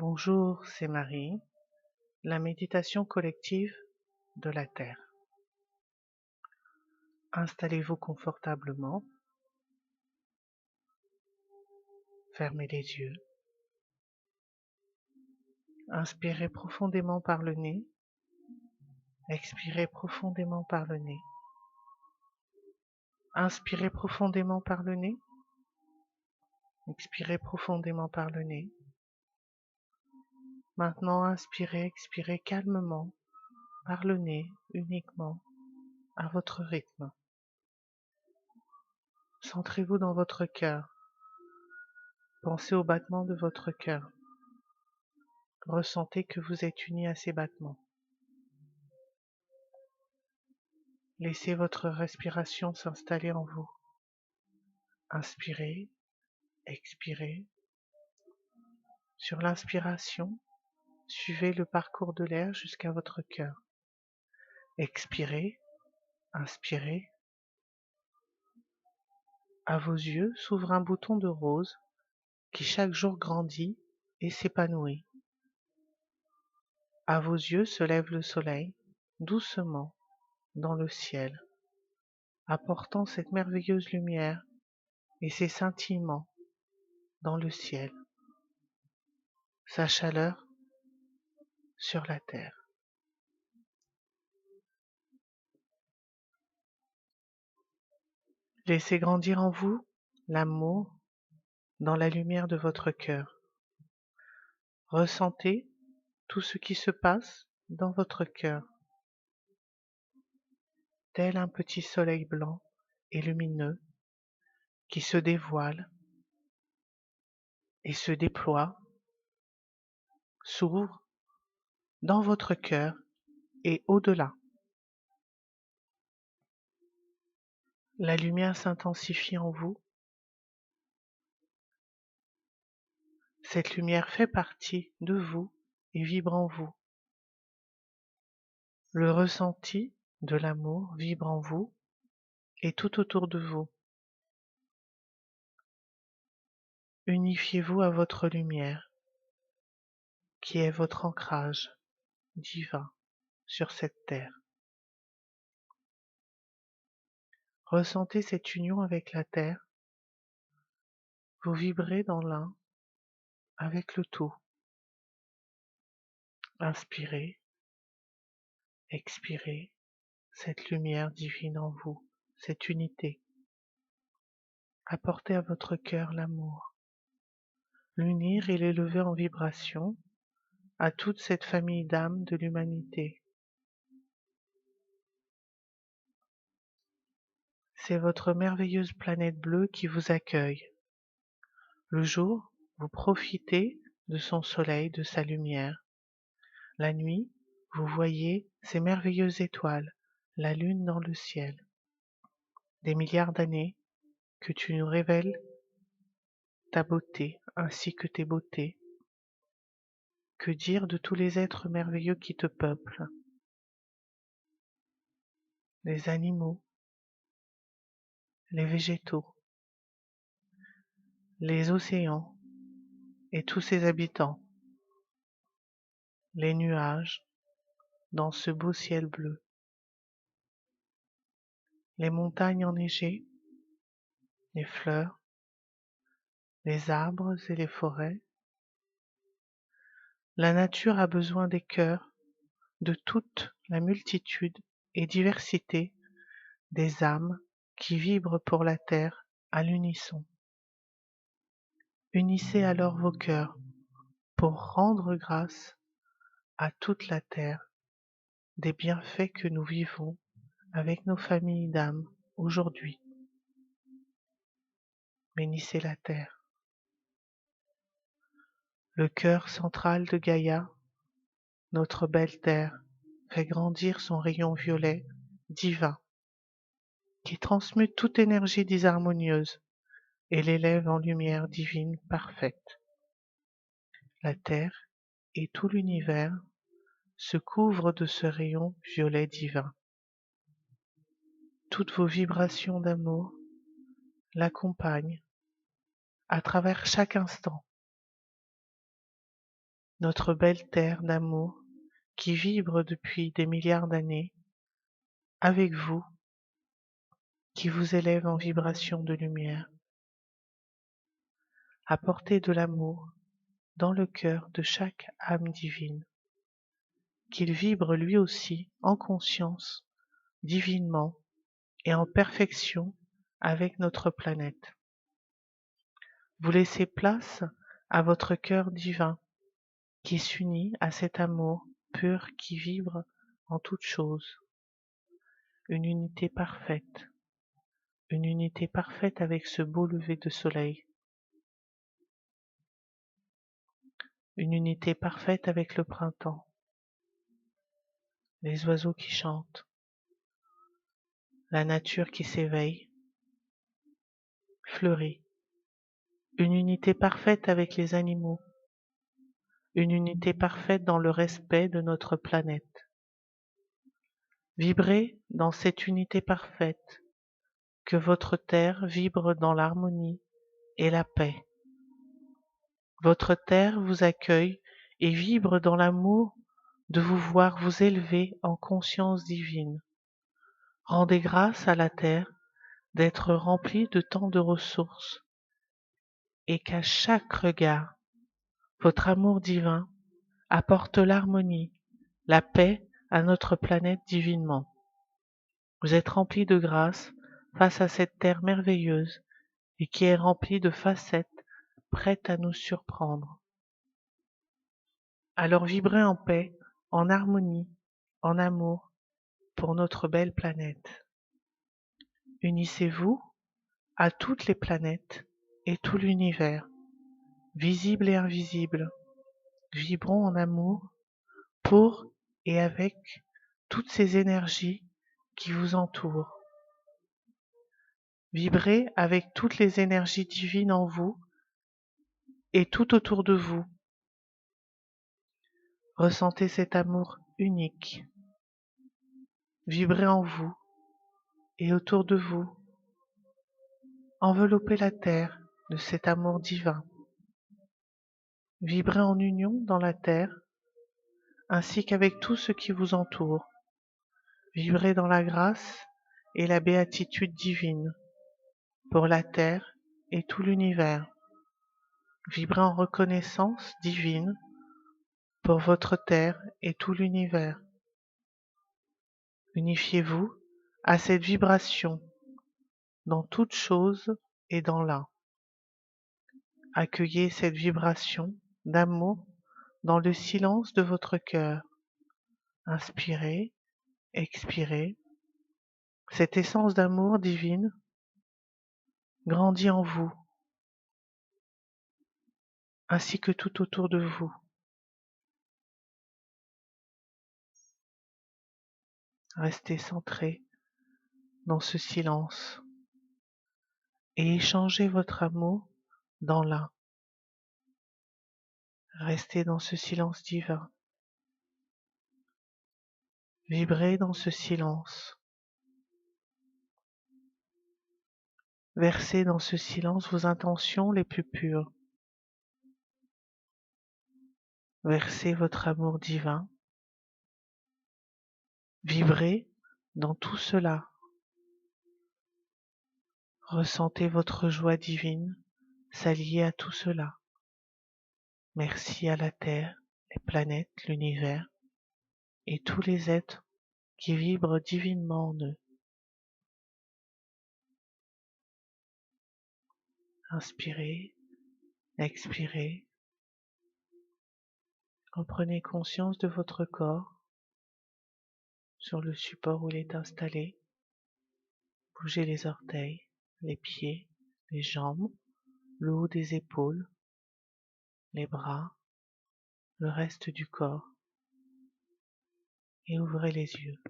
Bonjour, c'est Marie, la méditation collective de la Terre. Installez-vous confortablement, fermez les yeux, inspirez profondément par le nez, expirez profondément par le nez. Inspirez profondément par le nez, expirez profondément par le nez. Maintenant, inspirez, expirez calmement par le nez uniquement à votre rythme. Centrez-vous dans votre cœur. Pensez au battement de votre cœur. Ressentez que vous êtes unis à ces battements. Laissez votre respiration s'installer en vous. Inspirez, expirez. Sur l'inspiration, suivez le parcours de l'air jusqu'à votre cœur. Expirez, inspirez. À vos yeux s'ouvre un bouton de rose qui chaque jour grandit et s'épanouit. À vos yeux se lève le soleil, doucement, dans le ciel, apportant cette merveilleuse lumière et ses scintillements dans le ciel, sa chaleur sur la terre. Laissez grandir en vous l'amour dans la lumière de votre cœur. Ressentez tout ce qui se passe dans votre cœur, tel un petit soleil blanc et lumineux qui se dévoile et se déploie, s'ouvre dans votre cœur et au-delà. La lumière s'intensifie en vous. Cette lumière fait partie de vous et vibre en vous. Le ressenti de l'amour vibre en vous et tout autour de vous. Unifiez-vous à votre lumière, qui est votre ancrage divin sur cette terre. Ressentez cette union avec la terre. Vous vibrez dans l'un avec le tout. Inspirez, expirez cette lumière divine en vous, cette unité. Apportez à votre cœur l'amour, l'unir et l'élever en vibration à toute cette famille d'âmes de l'humanité. C'est votre merveilleuse planète bleue qui vous accueille. Le jour, vous profitez de son soleil, de sa lumière. La nuit, vous voyez ces merveilleuses étoiles, la lune dans le ciel. Des milliards d'années que tu nous révèles ta beauté ainsi que tes beautés. Que dire de tous les êtres merveilleux qui te peuplent? Les animaux, les végétaux, les océans et tous ses habitants, les nuages dans ce beau ciel bleu, les montagnes enneigées, les fleurs, les arbres et les forêts. La nature a besoin des cœurs de toute la multitude et diversité des âmes qui vibrent pour la terre à l'unisson. Unissez alors vos cœurs pour rendre grâce à toute la terre des bienfaits que nous vivons avec nos familles d'âmes aujourd'hui. Bénissez la terre. Le cœur central de Gaïa, notre belle terre, fait grandir son rayon violet divin qui transmute toute énergie disharmonieuse et l'élève en lumière divine parfaite. La terre et tout l'univers se couvrent de ce rayon violet divin. Toutes vos vibrations d'amour l'accompagnent à travers chaque instant. notre belle terre d'amour qui vibre depuis des milliards d'années avec vous, qui vous élève en vibration de lumière. Apportez de l'amour dans le cœur de chaque âme divine, qu'il vibre lui aussi en conscience, divinement et en perfection avec notre planète. Vous laissez place à votre cœur divin qui s'unit à cet amour pur qui vibre en toutes choses. Une unité parfaite avec ce beau lever de soleil, une unité parfaite avec le printemps, les oiseaux qui chantent, la nature qui s'éveille, fleurit, une unité parfaite avec les animaux, une unité parfaite dans le respect de notre planète. Vibrez dans cette unité parfaite, que votre terre vibre dans l'harmonie et la paix. Votre terre vous accueille et vibre dans l'amour de vous voir vous élever en conscience divine. Rendez grâce à la terre d'être remplie de tant de ressources et qu'à chaque regard, votre amour divin apporte l'harmonie, la paix à notre planète divinement. Vous êtes remplis de grâce face à cette terre merveilleuse et qui est remplie de facettes prêtes à nous surprendre. Alors vibrez en paix, en harmonie, en amour pour notre belle planète. Unissez-vous à toutes les planètes et tout l'univers, visible et invisible. Vibrons en amour pour et avec toutes ces énergies qui vous entourent. Vibrez avec toutes les énergies divines en vous et tout autour de vous. Ressentez cet amour unique. Vibrez en vous et autour de vous. Enveloppez la terre de cet amour divin. Vibrez en union dans la terre ainsi qu'avec tout ce qui vous entoure. Vibrez dans la grâce et la béatitude divine pour la terre et tout l'univers. Vibrez en reconnaissance divine pour votre terre et tout l'univers. Unifiez-vous à cette vibration dans toute chose et dans l'un. Accueillez cette vibration d'amour dans le silence de votre cœur. Inspirez, expirez. Cette essence d'amour divine grandit en vous, ainsi que tout autour de vous. Restez centré dans ce silence et échangez votre amour dans l'un. Restez dans ce silence divin. Vibrez dans ce silence. Versez dans ce silence vos intentions les plus pures. Versez votre amour divin. Vibrez dans tout cela. Ressentez votre joie divine s'allier à tout cela. Merci à la Terre, les planètes, l'univers et tous les êtres qui vibrent divinement en eux. Inspirez, expirez. Reprenez conscience de votre corps sur le support où il est installé. Bougez les orteils, les pieds, les jambes, le haut des épaules, les bras, le reste du corps et ouvrez les yeux.